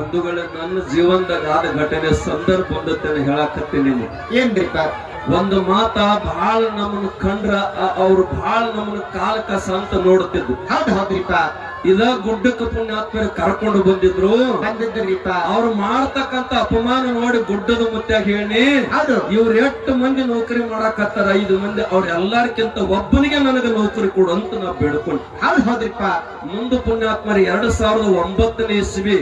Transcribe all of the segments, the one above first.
ಬಂಧುಗಳ ನನ್ನ ಜೀವನದಾಗ ಆದ ಘಟನೆ ಸಂದರ್ಭ ಬಂದತ್ತೇನೆ ಹೇಳಾಕತ್ತೀನಿ. ಏನ್ರಿಪ್ಪ? ಒಂದು ಮಾತ ಬಹಳ ನಮ್ಮನ್ನ ಕಂಡ್ರ ಅವ್ರು ಬಹಳ ನಮ್ಮನ್ನ ಕಾಲ ಕಸ ಅಂತ ನೋಡ್ತಿದ್ರು. ಹೌದ್ರಿಪ್ಪ. ಇದ ಗುಡ್ಡಕ್ಕೆ ಪುಣ್ಯಾತ್ಮರ ಕರ್ಕೊಂಡು ಬಂದಿದ್ರು. ಅವ್ರು ಮಾಡ್ತಕ್ಕಂತ ಅಪಮಾನ ನೋಡಿ ಗುಡ್ಡದ ಮುತ್ಯಾಗ ಹೇಳಿ ಇವ್ರು 8 ಮಂದಿ ನೌಕರಿ ಮಾಡಾಕತ್ತಾರ, 5 ಮಂದಿ ಅವ್ರ ಎಲ್ಲಾರ್ಕಿಂತ ಒಬ್ಬನಿಗೆ ನನಗೆ ನೌಕರಿ ಕೊಡು ಅಂತ ನಾ ಬೇಡ್ಕೊಂಡು. ಹೌದ್ರಿಪ್ಪ. ಮುಂದೆ ಪುಣ್ಯಾತ್ಮರ 2009ನೇ ಇಸ್ವಿ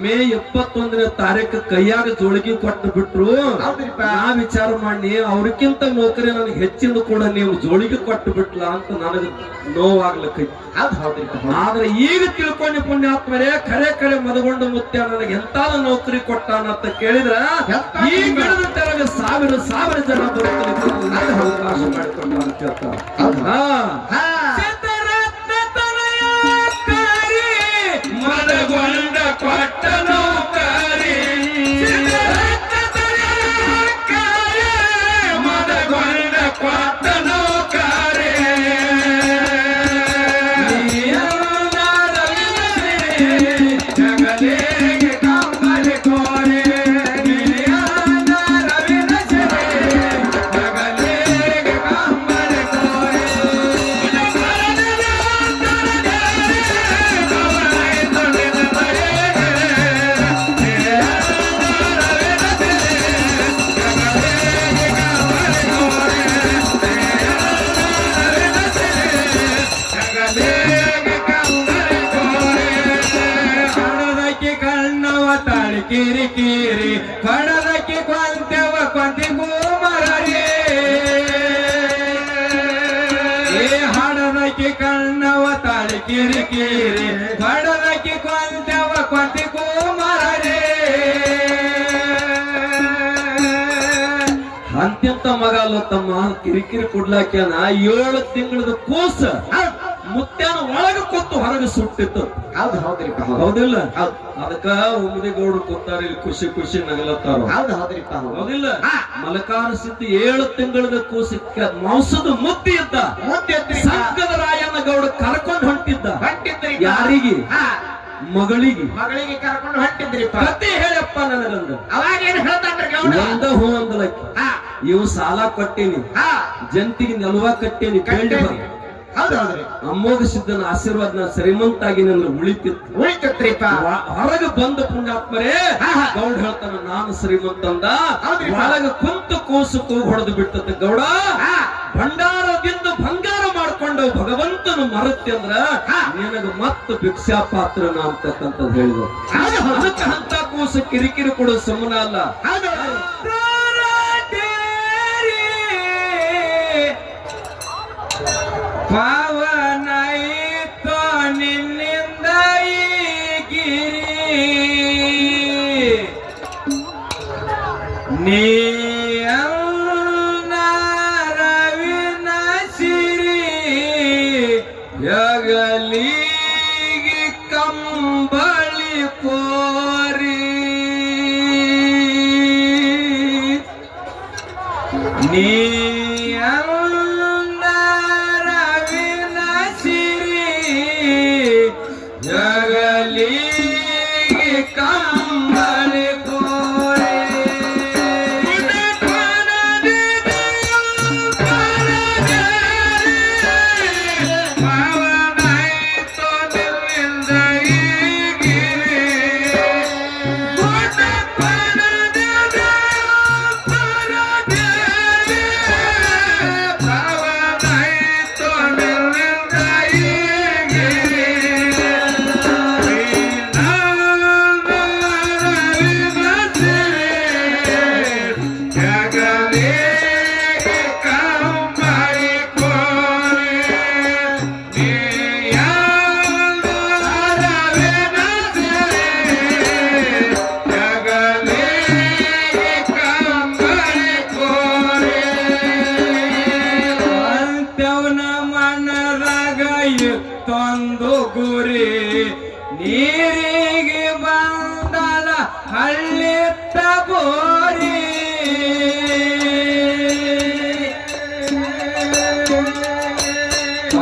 ಮೇ 21ನೇ ತಾರೀಕು ಕೈಯಾಗ ಜೋಳಿಗೆ ಕೊಟ್ಟು ಬಿಟ್ರು. ನಾ ವಿಚಾರ ಮಾಡಿ ಅವ್ರಕ್ಕಿಂತ ನೌಕರಿ ನನಗೆ ಹೆಚ್ಚಿನ ಕೂಡ ನೀವು ಜೋಳಿಗೆ ಕೊಟ್ಟು ಬಿಟ್ಲ ಅಂತ ನನಗೆ ನೋವಾಗ್ಲಕ್ಕೈತಿ. ಆದ್ರೆ ಈಗ ತಿಳ್ಕೊಂಡಿ ಪುಣ್ಯಾತ್ಮರೇ, ಖರೆ ಮದಗೊಂಡು ಮುತ್ಯ ನನಗೆ ಎಂತಾದ ನೌಕರಿ ಕೊಟ್ಟಾನ ಅಂತ ಕೇಳಿದ್ರ ಈ ಗಿಡದ ತೆರಗೆ ಸಾವಿರ ಜನ ಬರುತ್ತಾರೆ ಅವಕಾಶ ಮಾಡಿಕೊಂಡ ಅಂತ ಹೇಳ್ತಾರೆ. ಮದಗೊಂಡ ಕೊಟ್ಟ ನೌಕರಿ ಮದಗೊಂಡ ಕೊಟ್ಟ ನೌಕರಿ ಜಗದೇಗೆ ಕಂಬಳಿ ಕೋರೆ ಜಗದೇಗೆ ಕಂಬಳಿ ಕೋರೆ ಕಿರಿ ಕಿರಿ ಕಡದಕ್ಕೆ ಕೊಂತೆವ ಕೊಂತಿಗೂ ಮರರಿ ಹಾಡದಕ್ಕೆ ಕಣ್ಣವ ತಾಳಿ ಕಿರಿ ಕಿರಿ ಕಡದಕ್ಕೆ ಕೊಂತೆವ ಕೊಂತಿಗೂ ಮರರಿ ಅಂತ್ಯಂತ ಮಗಲ್ಲ ತಮ್ಮ ಕಿರಿಕಿರಿ ಕೊಡ್ಲಾಕ್ಯಾನ 7 ತಿಂಗಳದ ಕೂಸ ಮುತ್ಯಾನ ಒಳಗ ಕೂತು ಹೊರಗೆ ಸುಟ್ಟಿತ್ತು. ಹೌದಿಲ್ಲ? ಅದಕ್ಕ ಉಮ್ಮದಿಗೌಡರು ಕೂತಾರ ಇಲ್ಲಿ ಖುಷಿ ನಗಲತ್ತಾರ. ಹೌದಿಲ್ಲ? ಮಲಕಾರ ಸಿದ್ಧ 7 ತಿಂಗಳದ ಕೂಸಕ್ಕೆ ಮಾಂಸದ ಮುತ್ತಿ ಇದ್ದ ಸಂಕದ ರಾಯಣ್ಣ ಗೌಡ ಕರ್ಕೊಂಡು ಹೊಂಟಿದ್ದ. ಯಾರಿಗೆ? ಮಗಳಿಗೆ ಕರ್ಕೊಂಡು ಹೊಂಟಿದ್ರಿ. ಕತೆ ಹೇಳಪ್ಪ ನನಗಂದ. ಅವಾಗೇನು ಹೇಳ್ತಾನ್ರಿ? ಹೂ ಅಂದಲಕ್ಕೆ ಇವು ಸಾಲ ಕೊಟ್ಟೇನಿ, ಜಂತಿಗೆ ನೆಲುವ ಕಟ್ಟೇನಿ, ಕೇಳಿ ಅಮ್ಮೋಗ ಸಿದ್ದನ ಆಶೀರ್ವಾದ ನಾ ಶ್ರೀಮಂತಾಗಿ ನನ್ನ ಉಳಿತಿತ್ರಿಪ್ಪ. ಹೊರಗೆ ಬಂದ ಪುಣ್ಯಾತ್ಮರೇ ಗೌಡ ಹೇಳ್ತಾನ ನಾನು ಶ್ರೀಮಂತ ಅಂದ. ಒಳಗ ಕುಂತು ಕೂಸು ಕೂಗು ಹೊಡೆದು ಬಿಟ್ಟದ ಗೌಡ. ಭಂಡಾರದಿಂದ ಬಂಗಾರ ಮಾಡ್ಕೊಂಡು ಭಗವಂತನ ಮರತಿ ಅಂದ್ರ ನಿನಗ ಮತ್ತ ಭಿಕ್ಷಾ ಪಾತ್ರನ ಅಂತಕ್ಕಂಥದ್ದು ಹೇಳಿದ್ರು. ಅದಕ್ಕೆ ಅಂತ ಕೂಸು ಕಿರಿಕಿರಿ ಕೊಡೋ ಸಮನ ಅಲ್ಲ. ಪಾವನಾಯಿತೋ ನಿನ್ನಿಂದ ಈ ಗಿರಿ ನೀ ರವಿನ ಸಿರಿ ಯಗಲಿಗೆ ಕಂಬಳಿ ಕೋರಿ ನೀ ತಂದು ಗುರಿ ನೀರಿಗೆ ಬಂದಲ ಹಳ್ಳಿತ್ತ ಬೋರಿ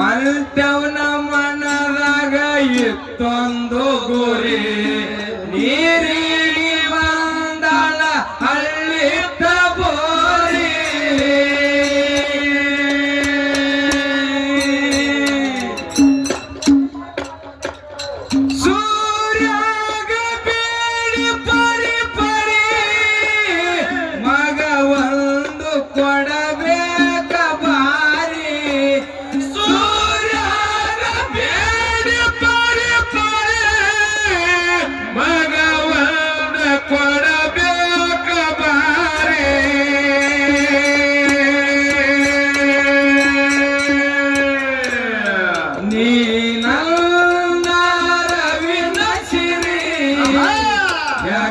ಅಂತವನ ಮನದಾಗ ಇತ್ತೊಂದು ಗುರಿ ನೀರಿ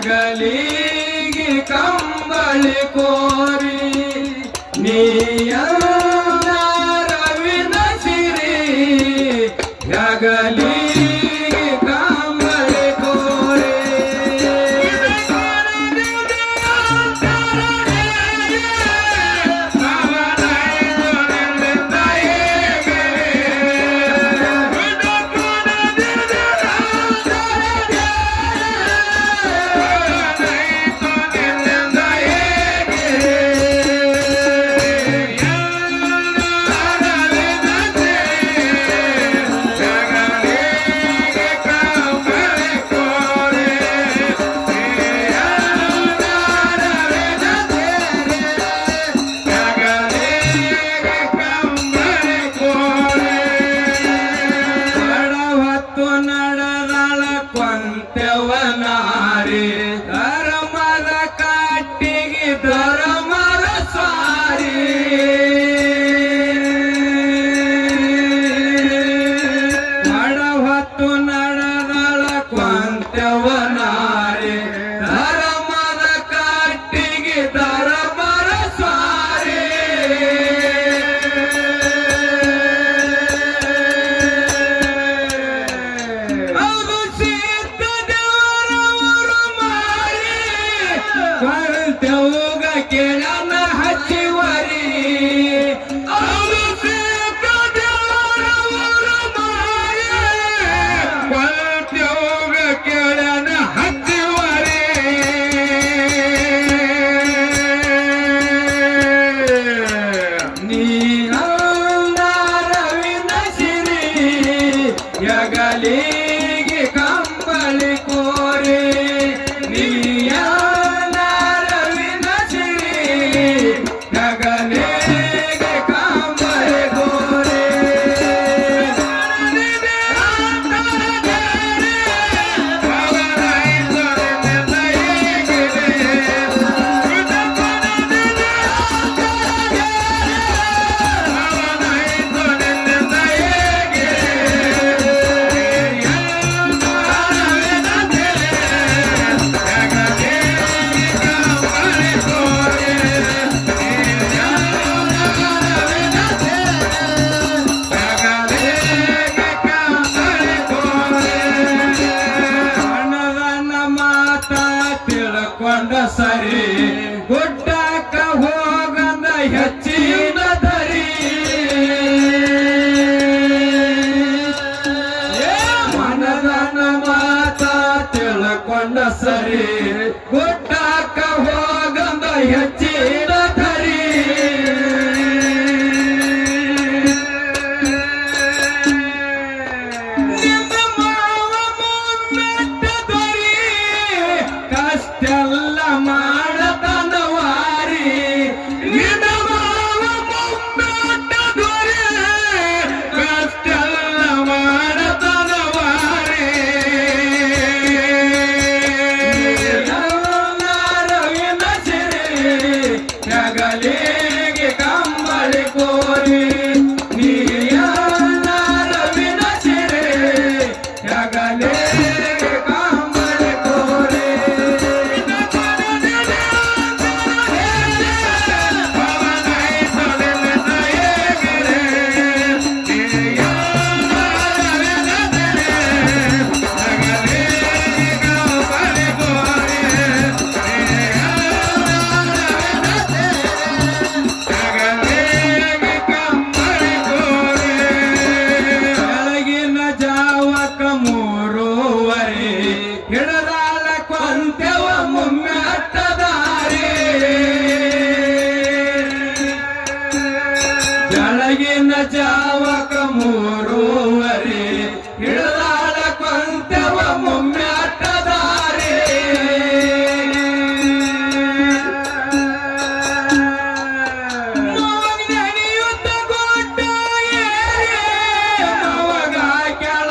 ಹೆಗಲಿಗೆ ಕಂಬಳಿ ಕೋರಿ ನೀಯಲ್ಲ ರವಿನ ಸಿರಿ ಹೆಗಲಿಗೆ ಕಂಬಳಿ ಕೋರಿ ಧರ್ಮದ ಕಟ್ಟಿಗೆ ಧರ್ಮದ ಸಾರಿ ಹೊತ್ತು ನಡೆದಳ ಕೊಂತೆವ ನಾರಿ ಧರ್ಮದ ಕಟ್ಟಿಗೆ ಧರ್ಮದ ಸಾರಿ ಕೊಂತೆವಗ ಕೇಳನ ಹಚ್ಚಿವರಿ ಕೊಂತೆವಗ ಕೇಳನ ಹಚ್ಚಿವರಿ ನೀ ರವಿನ ಸಿರಿ ಹೆಗಲಿಗೆ ಕಂಬಳಿ ಕೋರಿ ತಿಳ್ಕೊಂಡ ಸರಿ ಗುಡ್ಡಕ್ಕ ಹೋಗಂದ ಹೆಚ್ಚಿನ ದರಿ ಮನದನ ಮಾತ ತಿಳ್ಕೊಂಡ ಸರಿ ಗುಡ್ಡಕ್ಕ ಹೋಗಂದ ಹೆಚ್ಚಿನ ದರಿ ಕಷ್ಟೆಲ್ಲ ಮಾಡತನವಾರಿ ನಿನ್ನ ಮಾವ ಮುಮ್ಮೆಟ್ಟ ದೊರೆ ಕಷ್ಟೆಲ್ಲ ಮಾಡತನವಾರಿ ರವಿನ ಸಿರಿ ಹೆಗಲಿಗೆ ಕಂಬಳಿ ಕೋರಿ ನೀಯಲ್ಲ ರವಿನ ಸಿರಿ ಹೆಗಲಿಗೆ ಕಂಬಳಿ ಕೋರಿ ಹಿಡದಾಳ ಕೊಂತೆವ ಮುಮ್ಮೆಟ್ಟದಾರಿ ಬೆಳಗಿನ ಜಾವಕ 3:30 ಹಿಡದಾಳ ಕೊಂತೆವ ಮುಮ್ಮೆಟ್ಟದಾರಿ ನೆನೆಯುತ್ತ ಕೊಟ್ಟ ಮವಾಗ ಕೆಳ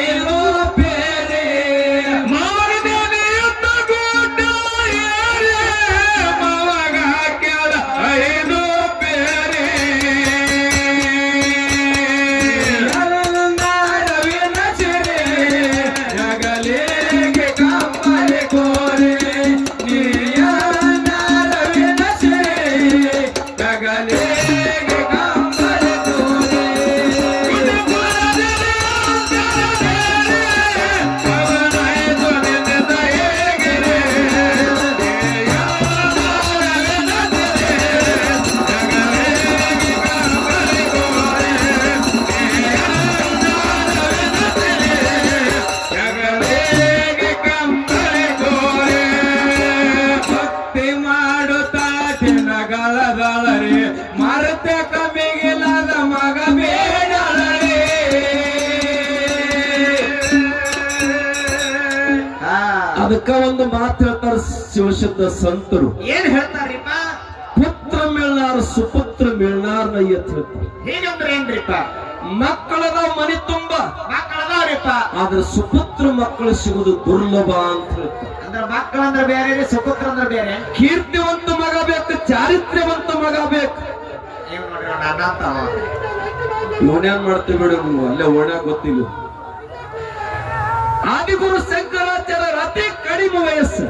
ಇದು ಬೇರೆ ಮವಾಗ ನೆನೆಯುತ್ತ ಕೊಟ್ಟ ಅದಕ್ಕ ಒಂದು ಮಾತು ಹೇಳ್ತಾರ ಶಿವಶುದ್ಧ ಸಂತರು. ಏನ್ ಹೇಳ್ತಾರ್ರಿಪ್ಪ? ಪುತ್ರ ಮಿಳ್ನಾರ ಸುಪುತ್ರ ಮಿಳ್ನಾರ್ನ ಎತ್ ಹೇಳ್ತಾರೆ. ಹೀಗಂದ್ರೆ ಏನ್ರಿಪ್ಪ? ಮಕ್ಕಳದಾವ್ ಮನೆ ತುಂಬ, ಮಕ್ಕಳದಾವ್ರಿಪ್ಪ, ಆದ್ರೆ ಸುಪುತ್ರ ಮಕ್ಕಳು ಸಿಗುದು ದುರ್ಲಭ ಅಂತ ಹೇಳ್ತಾರೆ. ಅಂದ್ರೆ ಮಕ್ಕಳಂದ್ರೆ ಬೇರೆ, ಸುಪುತ್ರ ಅಂದ್ರೆ ಬೇರೆ. ಕೀರ್ತಿವಂತ ಮಗ ಬೇಕು, ಚಾರಿತ್ರ್ಯವಂತ ಮಗ ಬೇಕು. ಇವನ್ಯಾನ್ ಮಾಡ್ತೇವೆ ಬಿಡು, ಅಲ್ಲೇ ಓಣ್ಯಾಗ ಗೊತ್ತಿಲ್ಲ. ಆದಿಗುರು ಶಂಕರಾಚಾರ್ಯರ ಅತಿ ಕಡಿಮೆ ವಯಸ್ಸು,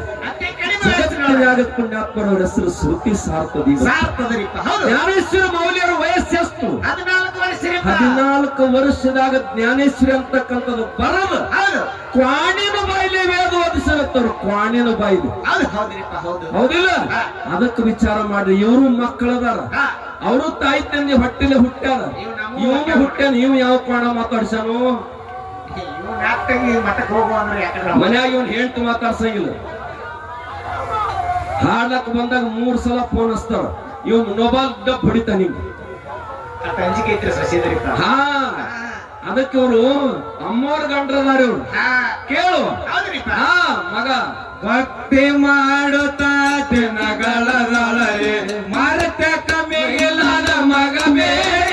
ಪುಣ್ಯಾತ್ಮರವರ ಹೆಸರು ಶ್ರುತಿ ಸಾರ್ತದಿ. ಜ್ಞಾನೇಶ್ವರ ಮೌಲ್ಯರ ವಯಸ್ಸೆಷ್ಟು? 14 ವರ್ಷದಾಗ ಜ್ಞಾನೇಶ್ವರಿ ಅಂತಕ್ಕಂಥದ್ದು ಬರಲ್ಲ. ಕ್ವಾಣಿನ ಬಾಯಿಲೆ ವೇದ ಓದಿಸಲತ್ತವ್ರು, ಕ್ವಾಣಿನ ಬಾಯಿಲೆ. ಹೌದಿಲ್ಲ? ಅದಕ್ಕೆ ವಿಚಾರ ಮಾಡ್ರಿ. ಇವರು ಮಕ್ಕಳದಾರ, ಅವರು ತಾಯಿ ತಂದೆ ಹೊಟ್ಟೆಲೆ ಹುಟ್ಟ್ಯಾರ. ಇವನು ಹುಟ್ಟ್ಯಾನ, ಇವ್ ಯಾವ ಕ್ವಾಣ ಮಾತಾಡ್ಸಾನು? ಮನ್ಯಾಗ ಇವನ್ ಹೇಳ್ತು ಮಾತಾಡ್ಸಂಗಿಲ್ಲ. ಹಾಡ್ಲಕ್ ಬಂದಾಗ 3 ಸಲ ಫೋನ್ ಹಚ್ತಾರ. ಇವ್ ಮೊಬೈಲ್ ಡಬ್ ಹೊಡಿತ ನಿಮ್ಗೆ. ಹಾ, ಅದಕ್ಕೆ ಅವರು ಅಮ್ಮವ್ರ ಗಂಡ್ರದಾರ ಇವ್ರು. ಕೇಳು. ಹಾ, ಮಗ ಭಕ್ತಿ ಮಾಡುತ್ತಾ ದಿನಗಳೇ ಮರತ ಕಮ್ಮಿಗಿಲ್ಲದ ಮಗ ಬೇರೆ.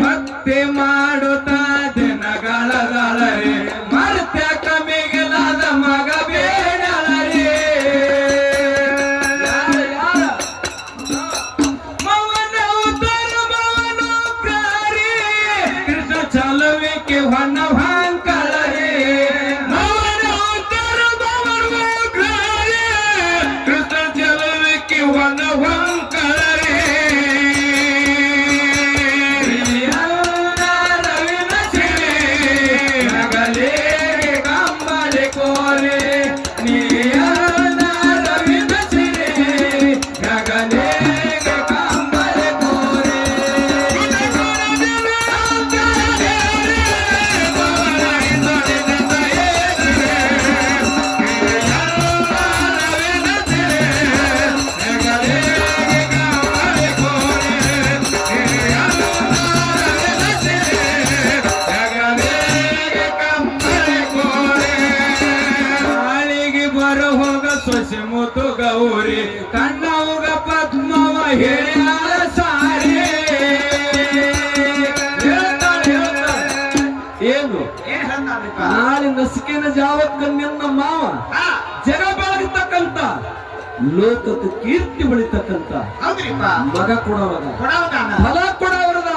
ಭಕ್ತಿ ಮಾಡುತ್ತಾ ದಿನಗಳೇ ಮರತ ಕಮ್ಮಿಗಿಲ್ಲದ ಮಗ ಬೇರೆ. ಮವನ ಉತ್ತರ ಮವನ ಕಾರಿ ಕೃಷ್ಣ ಚಲುವಿಕೆ ಹೊನ್ನ ಭಾಂಕಳರಿ. ಮವನ ಉತ್ತರ ಮವನ ಕಾರಿ ಕೃಷ್ಣ ಚಲುವಿಕೆ ಹೊನ್ನ ಭಾಂಕಳರಿ. ಸೊಸೆ ಮುತ್ತು ಗೌರಿ ಕಣ್ಣವುಗ ಪದ್ಮವ ಹೇಳ್ಯಾಳ ಸಾರಿ. ಏನು ನಾಳೆ ನಸಿಕೆನ ಜಾವಕ್ಕ ನಿನ್ನ ಮಾವ ಜಗ ಬೆಳಗತಕ್ಕಂತ, ಲೋಕದ ಕೀರ್ತಿ ಬೆಳಿತಕ್ಕಂತ ಮಗ ಕೊಡವದ, ಫಲ ಕೊಡವರದ.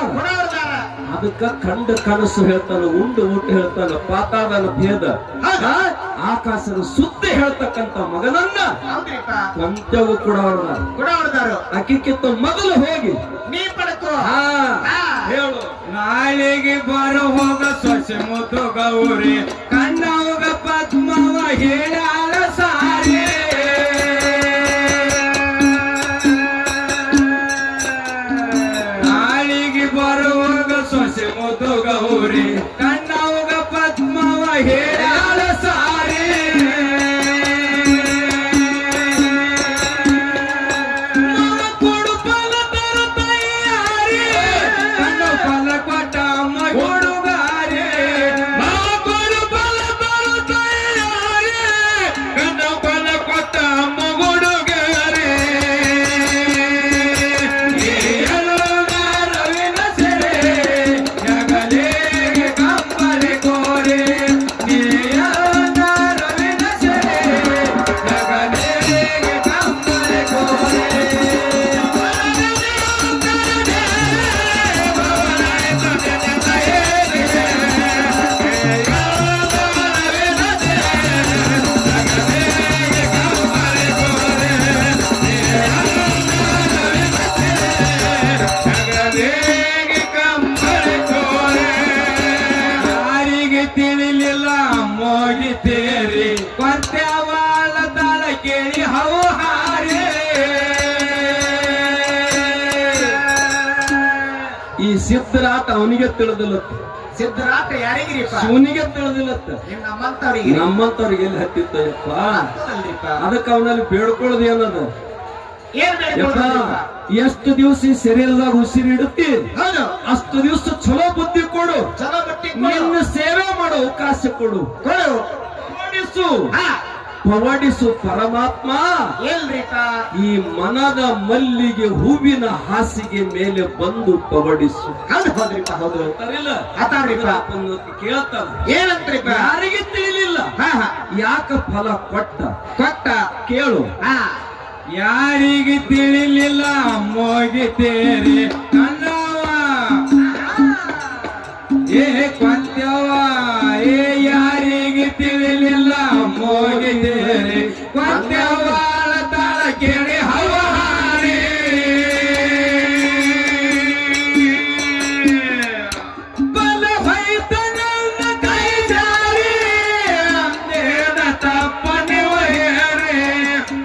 ಅದಕ್ಕ ಕಂಡ ಕನಸು ಹೇಳ್ತಾನ, ಉಂಡು ಊಟ ಹೇಳ್ತಾನ, ಪಾತಾಳದ ಭೇದ, ಆಕಾಶದ ಸುದ್ದಿ ಹೇಳ್ತಕ್ಕಂತ ಮಗನನ್ನ ಕೊಂಚವು ಕೊಡವರ್ದಾರ. ಅಕ್ಕಿಕ್ಕಿಂತ ಮೊದಲು ಹೋಗಿ ನೀ ಪಡ್ಕೋ. ಹೇಳು. ನಾಳೆಗೆ ಬರ ಹೋಗ ಸೊಸೆ ಮುದ್ದು ಗೌರಿ ಕಣ್ಣವಾಗ ಪದ್ಮವ ಹೇಳ್ಯಾಳ ಸಾರಿ. ನಾಳೆಗೆ ಬರುವಾಗ ಸೊಸೆ ಮುದ್ದು ಗೌರಿ ಕಣ್ಣವಾಗ ಪದ್ಮವ ಹೇಳ್ಯಾಳ ಸಾರಿ. ತಿಳಿಲಿಲ್ಲ ಮೋಗಿತೇರಿ ಕೊಂತ್ಯಾವಾಳ ತಾಳ ಕೇಳಿ ಹವು ಹಾರಿ. ಈ ಸಿದ್ಧರಾಟ ಅವನಿಗೆ ತಿಳಿದಿಲ್ಲತ್ತ, ಸಿದ್ಧರಾಟ ಯಾರಿಗಿರಿ ಶಿವನಿಗೆ ತಿಳಿದಿಲ್ಲತ್ತ, ನಮ್ಮಂತವ್ರಿಗೆ ಎಲ್ಲಿ ಹತ್ತಿತ್ತಪ್ಪ. ಅದಕ್ಕೆ ಅವನಲ್ಲಿ ಬೇಡ್ಕೊಳ್ಳೋದು ಏನದ? ಎಷ್ಟು ದಿವಸ ಈ ಸೆರೆಯಲ್ದಾಗ ಉಸಿರಿಡುತ್ತಿ ಹೌದು ಅಷ್ಟು ದಿವಸ ಚಲೋ ಬುದ್ಧಿ ಕೊಡು, ಚಲೋ ಬಟ್ಟಿ ನಿನ್ನ ಸೇವೆ ಮಾಡೋ ಅವಕಾಶ ಕೊಡು. ಕೊಡು ಪವಡಿಸು ಹಾ ಪವಡಿಸು ಪರಮಾತ್ಮ. ಏನ್ರಿಪ್ಪ ಈ ಮನದ ಮಲ್ಲಿಗೆ ಹೂವಿನ ಹಾಸಿಗೆ ಮೇಲೆ ಬಂದು ಪವಡಿಸು. ಹೌದು ಹೌದ್ರಿಪ್ಪ ಹೌದು ಅತಾವ್ರಿಪ್ಪ ಕೇಳ್ತಾರ ಏನಂತ್ರಿಪ್ಪ ಯಾರಿಗೆ ತಿಳಿಲಿಲ್ಲ ಹಾ ಹಾ ಯಾಕ ಫಲ ಕೊಟ್ಟ ಕೊಟ್ಟ ಕೇಳು. ಹಾ ಯಾರಿಗೆ ತಿಳಿಲಿಲ್ಲ ಮೋಗಿತೇರಿ ಕನ್ನವ ಏ ಕೊಂತ್ಯವ ಏ ಯಾರಿಗೆ ತಿಳಿಲಿಲ್ಲ ಮೋಗಿತೇರಿ ಕೊಂತ್ಯವ ತಾಳ ಕೇಳಿ ಹವಾರಿ ಬಲ ಹೋಯ್ತ ನನ್ನ ಕೈ ಜಾರಿ ಅಂದೇನ ತಪ್ಪನೆ ಒಯ್ಯರೆ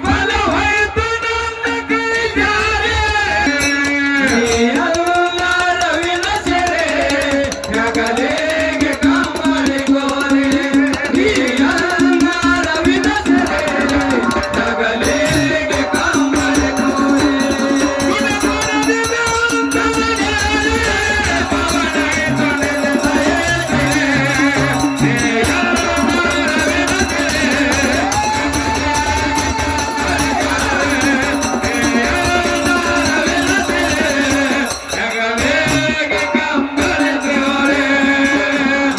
ಬಲ ಹೋಯ್ತ ನನ್ನ ಕೈ ಜಾರಿ ಎಲ್ಲ ರವಿನ ಸೆರೆ ಜಗಲೇಗೆ ಕಾಮರಿ ಗೋರೆ ಎಲ್ಲ ರವಿನ ಸೆರೆ ಜಗಲೇಗೆ ಕಾಮರಿ ಗೋರೆ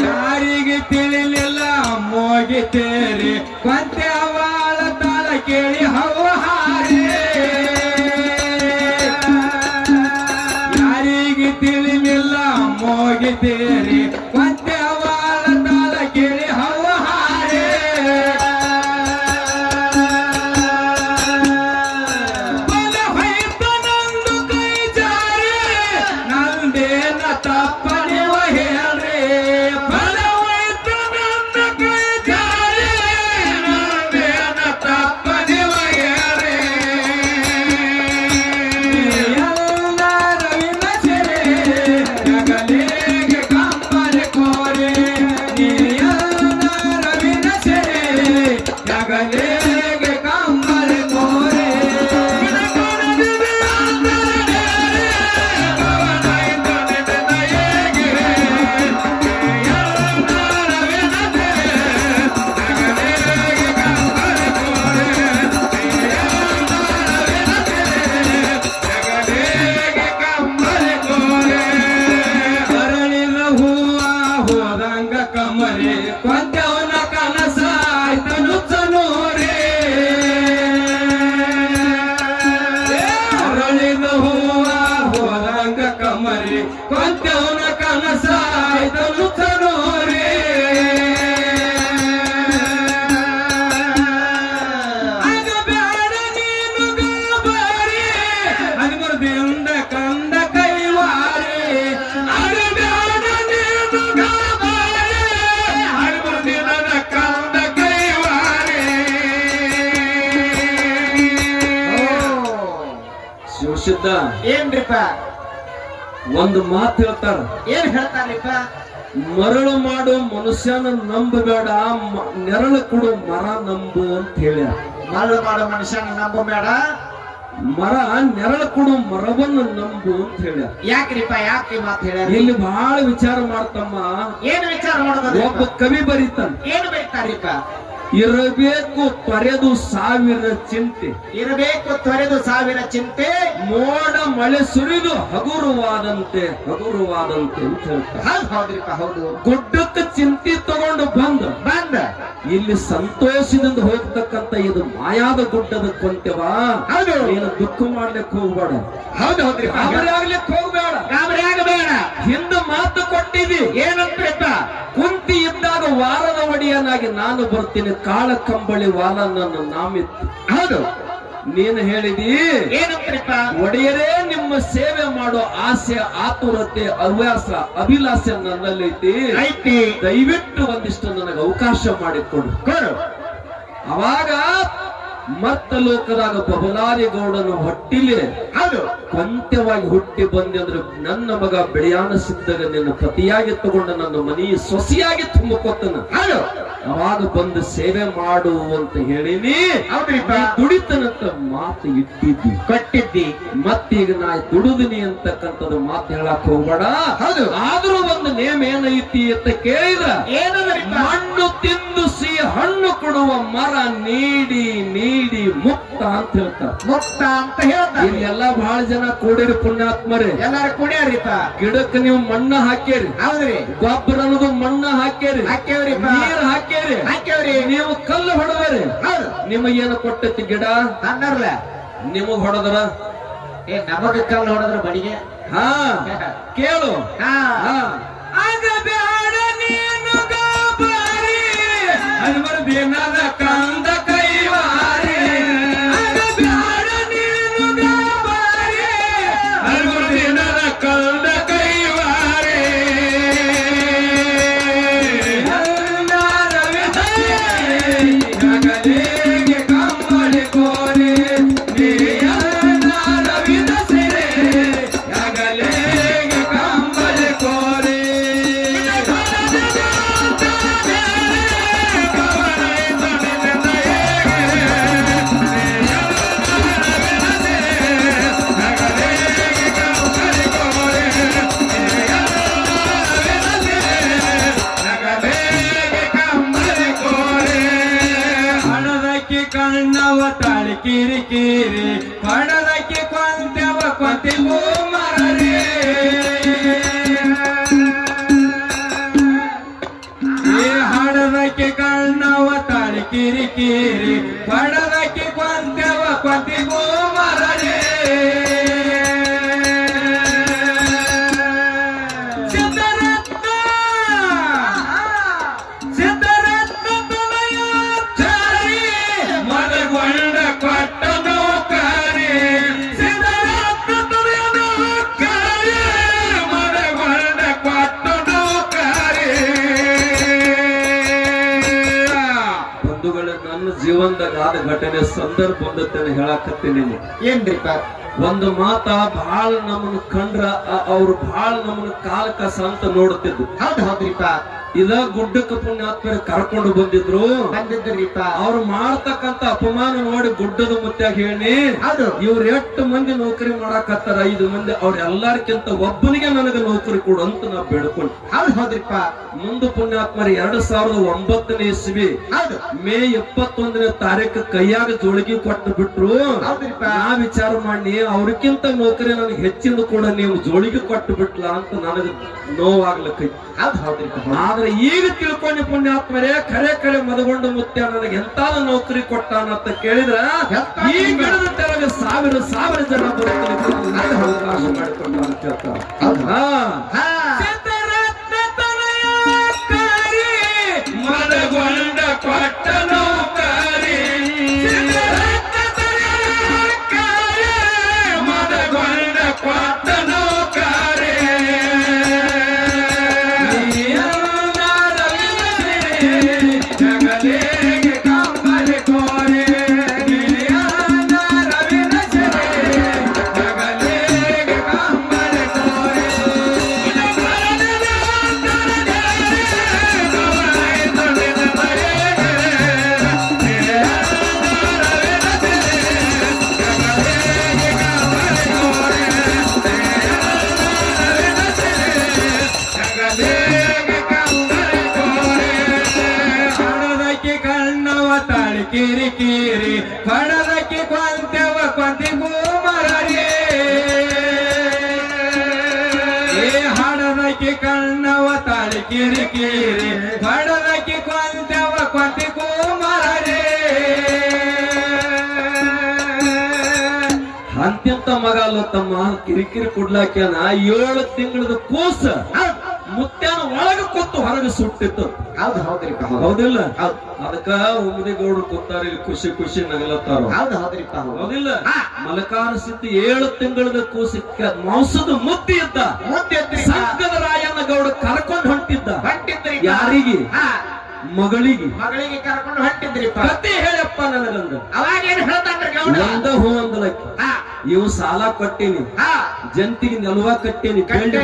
ಯಾರಿಗೆ ತಿಳಿಲಿಲ್ಲ ಮೋಗಿತೇರಿ ಕೊಂತೆ ಅವಳ ತಾಳ ಕೇಳಿ ಹವಾರಿ ಯಾರಿಗೆ ತಿಳಿಲಿಲ್ಲ ಮೋಗಿತೇರಿ ಕೊಂತೆ ಅವಳ ತಾಳ ಕೇಳಿ ಹವಾರಿ ಬಲ ಹೋಯ್ತ ನಂದು ಕೈ ಜಾರಿ ನಂದೇನ ತಪ್ಪನೆ ಹೇಳ್ರಿ ಬಲ ಹೋಯ್ತ ನನ್ನ ಕೈ ಜಾರಿ ನಂದೇನ ತಪ್ಪನೆ ಹೇಳ್ರಿ ಎಲ್ಲ ರವಿನ ಸೆರೆ ಜಗಲೇಗೆ ಕಾಂಬರೆ ಕೋರೆ ಎಲ್ಲ ರವಿನ ಸೆರೆ ಜಗಲೇಗೆ ಕಾಂಬರೆ ಕೋರೆ ಅರಳಿನ ಹೂವ ಹೋದಂಗ ಕಮರೆ ಕೊಂತವನ ಕನಸ ಆಯ್ತನು ಚನೂರೇ ಅರಳಿನ ಹೂವ ಹೋದಂಗ ಕಮರೆ ಕೊಂತವನ ಕನಸ ಆಯ್ತನು ಚನೂರೇ ಆಗ ಬೇಡ ನೀನು ಗಾಬರಿ ಹನುಮರದಿಂದ ಕಂದ ಕೈವಾರಿ ಆಗ ಬೇಡ ನೀನು ಗಾಬರಿ ಹನುಮರದಿಂದ ಕಂದ ಕೈವಾರಿ ಶಿವಸಿದ್ಧ ಏನ್ರಿಪ್ಪ ಒಂದು ಮಾತು ಹೇಳ್ತಾರ, ಏನ್ ಹೇಳ್ತಾರಿಪ್ಪ ಮರಳು ಮಾಡೋ ಮನುಷ್ಯನ ನಂಬಬೇಡ, ನೆರಳು ಕೊಡು ಮರ ನಂಬು ಅಂತ ಹೇಳ್ಯಾರ. ಮರಳು ಮಾಡೋ ಮನುಷ್ಯನ ನಂಬಬೇಡ, ಮರ ನೆರಳು ಕೊಡು ಮರವನ್ನು ನಂಬು ಅಂತ ಹೇಳ್ಯಾರ. ಯಾಕ್ರಿಪ್ಪ ಯಾಕೆ ಈ ಮಾತು ಹೇಳ್ಯಾರ ಇಲ್ಲಿ ಬಹಳ ವಿಚಾರ ಮಾಡ್ತಮ್ಮ. ಏನ್ ವಿಚಾರ ಮಾಡೋದು ಒಬ್ಬ ಕವಿ ಬರೀತಾನ, ಏನ್ ಬೇಕಾರಿಪ್ಪ ಇರಬೇಕು ತೊರೆದು ಸಾವಿರ ಚಿಂತೆ, ಇರಬೇಕು ತೊರೆದು ಸಾವಿರ ಚಿಂತೆ, ಮೋಡ ಮಳೆ ಸುರಿದು ಹಗುರವಾದಂತೆ ಹಗುರವಾದಂತೆ ಅಂತ ಹೇಳ್ತಾರೆ. ಹೌದು ಹೌದ್ರಿಪ್ಪ ಹೌದು ಗುಡ್ಡಕ್ಕೆ ಚಿಂತೆ ತಗೊಂಡು ಬಂದ ಇಲ್ಲಿ ಸಂತೋಷದಿಂದ ಹೋಗ್ತಕ್ಕಂತ ಇದು ಮಾಯಾದ ಗುಡ್ಡದ ಕೊಂತೆವಾ. ಹೌದು ನೀನು ದುಃಖ ಮಾಡ್ಲಿಕ್ಕೆ ಹೋಗ್ಬೇಡ, ಹೌದು ಹೌದ್ರಿಪ್ಪ ಗಾಬರಿ ಆಗ್ಲಿಕ್ಕೆ ಹೋಗ್ಬೇಡ, ಗಾಬರಿ ಆಗಬೇಡ. ಹಿಂದ ಮಾತು ಕೊಟ್ಟಿದಿ ಏನಂತ್ರಿಪ್ಪ ಕುಂತಿ ಇದ್ದಾಗ ವಾರದ ಒಡೆಯನಾಗಿ ನಾನು ಬರ್ತೀನಿ, ಕಾಳ ಕಂಬಳಿ ವಾಲ ನನ್ನ ನಾಮಿತ್ತು. ಹೌದು ನೀನು ಹೇಳಿದಿ ಏನಂತ್ರಿಪ್ಪ ಒಡೆಯರೇ ನಿಮ್ಮ ಸೇವೆ ಮಾಡೋ ಆಸೆ ಆತುರತೆ ಹವ್ಯಾಸ ಅಭಿಲಾಷೆ ನನ್ನಲ್ಲೈತಿ, ಐತಿ ದಯವಿಟ್ಟು ಒಂದಿಷ್ಟು ನನಗೆ ಅವಕಾಶ ಮಾಡಿಕೊಡು. ಕೊಡು. ಅವಾಗ ಮತ್ತ ಲೋಕದಾಗ ಬಬಲಾರಿ ಗೌಡನ ಹೊಟ್ಟಿಲಿ ಹೌದು ಕೊಂತ್ಯವಾಗಿ ಹುಟ್ಟಿ ಬಂದೆ ಅಂದ್ರೆ ನನ್ನ ಮಗ ಬೆಳೆಯಾನ ಸಿದ್ದಾಗ ನಿನ್ನ ಪತಿಯಾಗಿ ತಗೊಂಡ ನನ್ನ ಮನಿ ಸೊಸೆಯಾಗಿ ತುಂಬಿಕೊತ್ತನ ಹೌದು ಅವಾಗ ಬಂದು ಸೇವೆ ಮಾಡು ಅಂತ ಹೇಳಿನಿ. ಹೌದ್ರಿಪ್ಪ. ನೀ ದುಡಿತನಂತ ಮಾತು ಇಟ್ಟಿದ್ದಿ ಕೊಟ್ಟಿದ್ದಿ. ಮತ್ತೀಗ ನಾ ದುಡಿದಿನಿ ಅಂತಕ್ಕಂಥದ್ದು ಮಾತು ಹೇಳಕ್ ಹೋಗ್ಬೇಡ. ಹೌದು. ಆದ್ರೂ ಒಂದು ನೇಮ ಏನೈತಿ ಅಂತ ಕೇಳಿದ್ರ ಏನದರಿಪ್ಪ? ಮಣ್ಣು ತಿಂದು ಸಿಹಿ ಹಣ್ಣು ಕೊಡುವ ಮರ ನೀಡಿ ನೀಡಿ ಮುಕ್ತ ಅಂತ ಹೇಳ್ತಾರ. ಮುಕ್ತ ಅಂತ ಹೇಳ್ತಾರೆ. ಇಲ್ಲಿ ಎಲ್ಲಾ ಬಹಳ ಜನ ಕೂಡಿರಿ ಪುಣ್ಯಾತ್ಮರೇ. ಎಲ್ಲಾರು ಕುಡಿಯಾರಿಪ್ಪ. ಗಿಡಕ್ಕೆ ನೀವು ಮಣ್ಣ ಹಾಕ್ಯಾರಿ, ಹೌದ್ರಿ. ಗೊಬ್ಬರ ಅನ್ನೋದು ಮಣ್ಣ ಹಾಕ್ಯಾರಿ, ಹಾಕ್ಯವ್ರಿಪ್ಪ. ನೀರ್ ಹಾಕ್ಯಾರಿ, ಹಾಕ್ಯವ್ರಿ. ನೀವು ಕಲ್ಲು ಹೊಡದ್ರಿ. ಹೌದು. ನಿಮಗೇನು ಕೊಟ್ಟೈತಿ ಗಿಡ? ಅನ್ನರ್ಲ ನಿಮಗ್ ಹೊಡದ್ರ ನಮಗ ಕಲ್ಲು ಹೊಡೆದ್ರ ಬಡಿಗೆ. ಹಾ ಕೇಳು. ಹಾ. ಆಗ ಬ್ಯಾಡ ನೀನು ಗಾಬರಿ ಹನುಮರ ದಿನದ ಕಂದ ಕೈವಾರಿ. ಆಗ ಬ್ಯಾಡ ನೀನು ಗಾಬರಿ ಹನುಮರ ದಿನದ ಕಂದ ಕೈವಾರಿ. ಜಗಲಿಗೆ ಕಂಬಳಿ ಕೋರಿ ಕಣ್ಣವ ತಾಳಿ ಕಿರಿ ಕಿರಿ ಪಡದಕ್ಕೆ ಕೊಂತೆವ ಕೊಂತಿಗೂ ಮರರಿ. ಈ ಹಡದಕ್ಕೆ ಕಣ್ಣವ ತಾಳಿ ಕಿರಿ ಕಿರಿ ಪಡದಕ್ಕೆ ಕೊಂತೆವ ಕೊಂತಿಗೂ ಮರರಿ. ಜೀವನದಾಗ ಆದ ಘಟನೆ ಸಂದರ್ಭ ಬಂದತ್ತೇನೆ ಹೇಳಾಕತ್ತೀನಿ. ಏನ್ರಿಪ್ಪ? ಒಂದು ಮಾತ ಬಹಳ ನಮ್ಮನ್ನ ಕಂಡ್ರ ಅವ್ರು ಬಹಳ ನಮ್ಮನ್ನ ಕಾಲ ಕಸ ಅಂತ ನೋಡುತ್ತಿದ್ದು. ಹೌದು ಹೌದ್ರಿಪ್ಪ. ಇದ ಗುಡ್ಡಕ್ಕ ಪುಣ್ಯಾತ್ಮರ ಕರ್ಕೊಂಡು ಬಂದಿದ್ರು. ಬಂದಿದ್ರಿಪ್ಪ. ಅವ್ರು ಮಾಡ್ತಕ್ಕಂತ ಅಪಮಾನ ನೋಡಿ ಗುಡ್ಡದ ಮುತ್ಯಾಗ ಹೇಳಿ ಹೌದು ಇವ್ರು 8 ಮಂದಿ ನೌಕರಿ ಮಾಡಾಕತ್ತಾರ, 5 ಮಂದಿ ಅವ್ರ ಎಲ್ಲಾರ್ಕಿಂತ ಒಬ್ಬನಿಗೆ ನನಗೆ ನೌಕರಿ ಕೊಡು ಅಂತ ನಾ ಬೇಡ್ಕೊಂಡ್. ಹೌದು ಹೌದ್ರಿಪ್ಪ. ಮುಂದೆ ಪುಣ್ಯಾತ್ಮರ 2009ನೇ ಇಸ್ವಿ ಹೌದು ಮೇ 21ನೇ ತಾರೀಕು ಕೈಯಾಗ ಜೋಳಿಗೆ ಕೊಟ್ಟು ಬಿಟ್ರು. ಹೌದ್ರಿಪ್ಪ. ನಾ ವಿಚಾರ ಮಾಡಿ ಅವ್ರಕ್ಕಿಂತ ನೌಕರಿ ನನಗೆ ಹೆಚ್ಚಿನ ಕೂಡ ನೀವು ಜೋಳಿಗೆ ಕೊಟ್ಟು ಬಿಟ್ಲ ಅಂತ ನನಗೆ ನೋವಾಗ್ಲಕ್ಕೈತಿ. ಹೌದು ಹೌದ್ರಿಪ್ಪ. ಆದ್ರೆ ಈಗ ತಿಳ್ಕೊಂಡಿ ಪುಣ್ಯಾತ್ಮರೇ ಖರೆ ಖರೆ ಮದಗೊಂಡು ಮುತ್ಯ ನನಗೆ ಎಂತಾದ ನೌಕರಿ ಕೊಟ್ಟಾನ ಅಂತ ಕೇಳಿದ್ರ ಈ ಗಿಡದ ತೆರಗೆ ಸಾವಿರ ಜನ ಬರುತ್ತಾರೆ ಅವಕಾಶ ಮಾಡಿಕೊಂಡ ಅಂತ ಹೇಳ್ತಾರೆ. ಮದಗೊಂಡ ಕೊಟ್ಟ ನೌಕರಿ ಮದಗೊಂಡ ಕೊಟ್ಟ ನೌಕರಿ. ಜಗಲಿಗೆ ಕಂಬಳಿ ಕೋರಿ ಜಗಲಿಗೆ ಕಂಬಳಿ ಕೋರಿ. ಹಡದಕ್ಕೆ ಕಣ್ಣವ ತಾಳಿ ಕಿರಿ ಕಿರಿ ಪಡದಕ್ಕೆ ಕೊಂತೆವ ಕೊಂತಿಗೂ ಮರರಿ. ಹಡದಕ್ಕೆ ಕಣ್ಣವ ತಾಳಿ ಕಿರಿ ಕಿರಿ ಪಡದಕ್ಕೆ ಕೊಂತೆವ ಕೊಂತಿಗೂ ಮರರಿ. ಅಂತ್ಯಂತ ಮಗ ಅಲ್ಲ ತಮ್ಮ ಕಿರಿಕಿರಿ ಕೊಡ್ಲಾಕ್ಯಾನ 7 ತಿಂಗಳದ ಕೂಸ ಮುತ್ಯಾನ ಒಳಗ ಕೂತು ಹೊರಗೆ ಸುಟ್ಟಿತ್ತು. ಹೌದು ಹೌದ್ರಿಪ್ಪ. ಹೌದಿಲ್ಲ? ಅದಕ್ಕ ಉಮ್ಮದಿಗೌಡರು ಕೂತಾರ ಇಲ್ಲಿ ಖುಷಿ ಖುಷಿ ನಗಲತ್ತಾರ. ಹೌದು ಹೌದ್ರಿಪ್ಪ. ಹೌದಿಲ್ಲ? ಮಲಕಾರ ಸಿದ್ಧಿ 7 ತಿಂಗಳದ ಕೂಸಕ್ಕೆ ಮಾಂಸದ ಮುತ್ತಿ ಇದ್ದ. ಸಂಕದ ರಾಯಣ್ಣ ಗೌಡ ಕರ್ಕೊಂಡು ಹೊಂಟಿದ್ದ. ಯಾರಿಗೆ? ಮಗಳಿಗೆ ಕರ್ಕೊಂಡು ಹೊಂಟಿದ್ರಿಪ್ಪ. ಕತೆ ಹೇಳಪ್ಪ ನನಗಂದ. ಅವಾಗ ಏನ್ ಹೇಳ್ತಾನ್ರಿ ಗೌಡ? ಒಂದ ಹೂ ಅಂದಲಕ್ಕಿ. ಇವು ಸಾಲ ಕೊಟ್ಟೇನಿ, ಜಂತಿಗೆ ನೆಲುವ ಕಟ್ಟೇನಿ, ಕೇಳಿ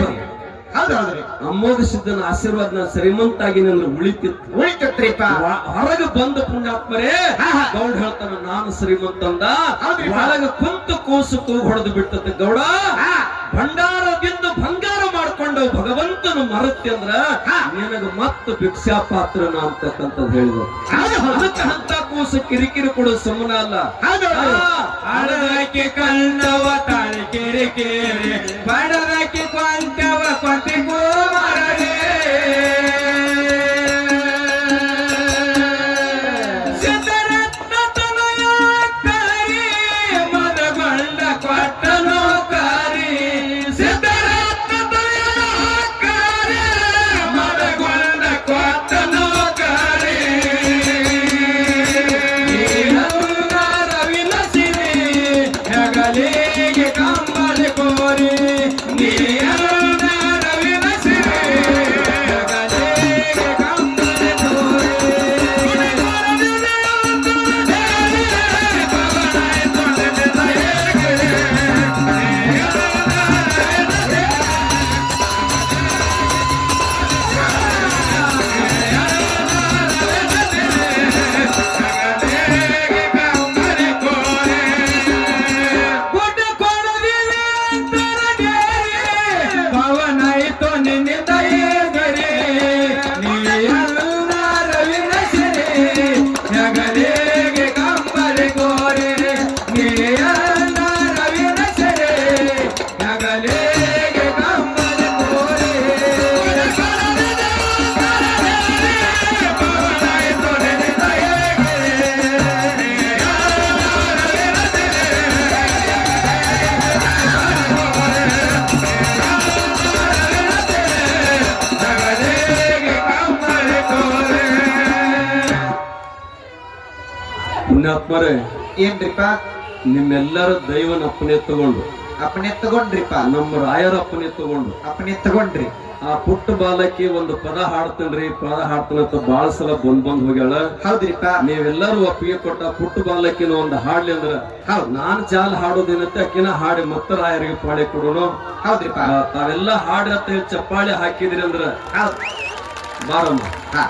ಹೌದೌದ್ರಿ. ಅಮ್ಮೋಗಿಸಿದ್ದನ ಆಶೀರ್ವಾದ ನಾನು ಶ್ರೀಮಂತಾಗಿ ನನ್ನ ಉಳಿತತ್ರಿಪ್ಪ. ಹೊರಗೆ ಬಂದ ಪುಣ್ಯಾತ್ಮರೇ ಗೌಡ ಹೇಳ್ತಾನ ನಾನು ಶ್ರೀಮಂತಂದ. ಒಳಗ ಕುಂತು ಕೂಸು ಕೂಗು ಹೊಡೆದು ಬಿಟ್ಟದ ಗೌಡ. ಭಂಡಾರದಿಂದ ಬಂಗಾರ ಮಾಡ್ಕೊಂಡು ಭಗವಂತನ ಮರತಿ ಅಂದ್ರ ನಿನಗ ಮತ್ತ ಭಿಕ್ಷಾ ಪಾತ್ರನ ಅಂತಕ್ಕಂಥದ್ದು ಹೇಳಿದ್ರು. ಅದಕ್ಕೆ ಅಂತ ಕೂಸು ಕಿರಿಕಿರಿ ಕೊಡೋ ಸುಮ್ಮನ ಅಲ್ಲ. ಅಳದಕ್ಕೆ ಕಣ್ಣವ ತಾಳಿ ಕಿರಿಕಿರಿ ಬಡದಕ್ಕೆ ಕೊಂತವ ಕೊಂತಿಗೂ ಮರದೆ ಸಿದ್ಧರತ್ನ ತನಯ ಕಾರಿ ಮದಗೊಂಡ ಕೊಟ್ಟನು ಕಾರಿ ಸಿದ್ಧರತ್ನ ತನಯ ಕಾರಿ ಮದಗೊಂಡ ಕೊಟ್ಟನು ಕಾರಿ ರವಿನ ಸಿರಿ ಹೆಗಲಿಗೆ ಕಂಬಳಿ ಕೋರಿ ರವಿನ ಸಿರಿ ಹೆಗಲಿಗೆ ಕಂಬಳಿ ಕೋರಿ ಪವನಾಯಿತು ನಿನ್ನಿಂದ ಗರಿ ನೀಯಲ್ಲ ರವಿನ ಸಿರಿ ಹೆಗಲಿಗೆ ಕಂಬಳಿ ಕೋರಿ ನೀಯಲ್ಲ ರವಿನ ಸಿರಿ ಹೆಗಲಿಗೆ ಕಂಬಳಿ ಕೋರಿ ಪವನಾಯಿತು ನಿನ್ನಿಂದ ಪುಣ್ಯಾತ್ಮರೇ ಏನ್ರಿಪ್ಪ? ನಿಮ್ಮೆಲ್ಲರ ದೈವನ ಅಪ್ಪನೆ ತಗೊಂಡು ಅಪ್ಪನೆ ತಗೊಂಡ್ರಿಪ್ಪ. ನಮ್ಮ ರಾಯರ ಅಪ್ಪನೆ ತಗೊಂಡು ಅಪ್ಪನೆ ತಗೊಂಡ್ರಿ. ಆ ಪುಟ್ಟ ಬಾಲಕಿ ಒಂದು ಪದ ಹಾಡ್ತೇನ್ರಿ, ಪದ ಹಾಡ್ತಾನಂತ ಬಾಳ ಸಲ ಬಂದ್ ಹೋಗ್ಯಾಳ. ಹೌದ್ರಿಪ್ಪ. ನೀವೆಲ್ಲರೂ ಒಪ್ಪಿಗೆ ಕೊಟ್ಟ ಪುಟ್ಟ ಬಾಲಕಿನ ಒಂದು ಹಾಡ್ಲಿ ಅಂದ್ರ ನಾನ್ ಜಾಲ್ ಹಾಡೋದೇನಂತೆ ಅಕ್ಕಿನ ಹಾಡಿ ಮತ್ತ ರಾಯರಿಗೆ ಪಾಳಿ ಕೊಡೋನು. ಹೌದ್ರಿಪ್ಪ. ತಾವೆಲ್ಲ ಹಾಡಿ ಅಂತ ಹೇಳಿ ಚಪ್ಪಾಳಿ ಹಾಕಿದ್ರಿ ಅಂದ್ರ ಹೌದ್. ಬಾರಮ್ಮ. ಹಾ